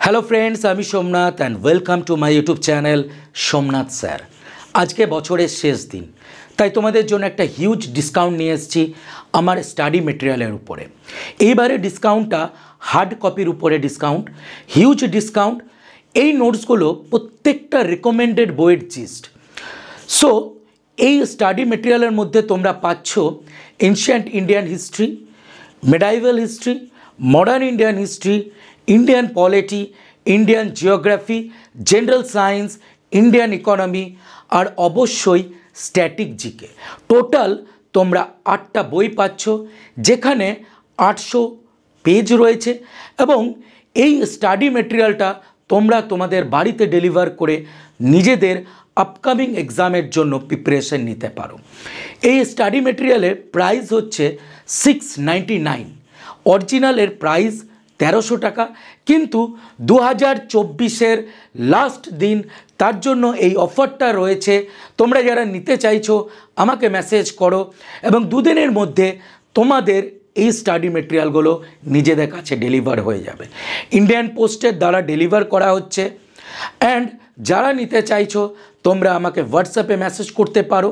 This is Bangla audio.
হ্যালো ফ্রেন্ডস, আমি Somnath and welcome to my YouTube channel Somnath sir. আজকে বছরের শেষ দিন, তাই তোমাদের জন্য একটা হিউজ ডিসকাউন্ট নিয়ে এসেছি আমার স্টাডি মেটেরিয়ালের উপরে। এইবারে ডিসকাউন্টটা হার্ড কপির উপরে ডিসকাউন্ট, হিউজ ডিসকাউন্ট। এই নোটসগুলো প্রত্যেকটা রেকমেন্ডেড বইয়ের জিস্ট। সো এই স্টাডি মেটেরিয়ালের মধ্যে তোমরা পাচ্ছ ancient Indian history, medieval history, modern Indian history, Indian polity, Indian geography, general science, Indian economy আর অবশ্যই স্ট্যাটিক জিকে। টোটাল তোমরা 8টা বই পাচ্ছ, যেখানে 800 পেজ রয়েছে এবং এই স্টাডি মেটেরিয়ালটা তোমরা তোমাদের বাড়িতে ডেলিভার করে নিজেদের আপকামিং এক্সামের জন্য প্রিপারেশন নিতে পারো। এই স্টাডি মেটেরিয়ালের প্রাইস হচ্ছে 699। অরিজিনালের প্রাইস 1300 টাকা, কিন্তু 2024-এর লাস্ট দিন, তার জন্য এই অফারটা রয়েছে। তোমরা যারা নিতে চাইছো আমাকে মেসেজ করো এবং দুদিনের মধ্যে তোমাদের এই স্টাডি মেটেরিয়ালগুলো নিজেদের কাছে ডেলিভার হয়ে যাবে। ইন্ডিয়ান পোস্টের দ্বারা ডেলিভার করা হচ্ছে। অ্যান্ড যারা নিতে চাইছো তোমরা আমাকে হোয়াটসঅ্যাপে মেসেজ করতে পারো।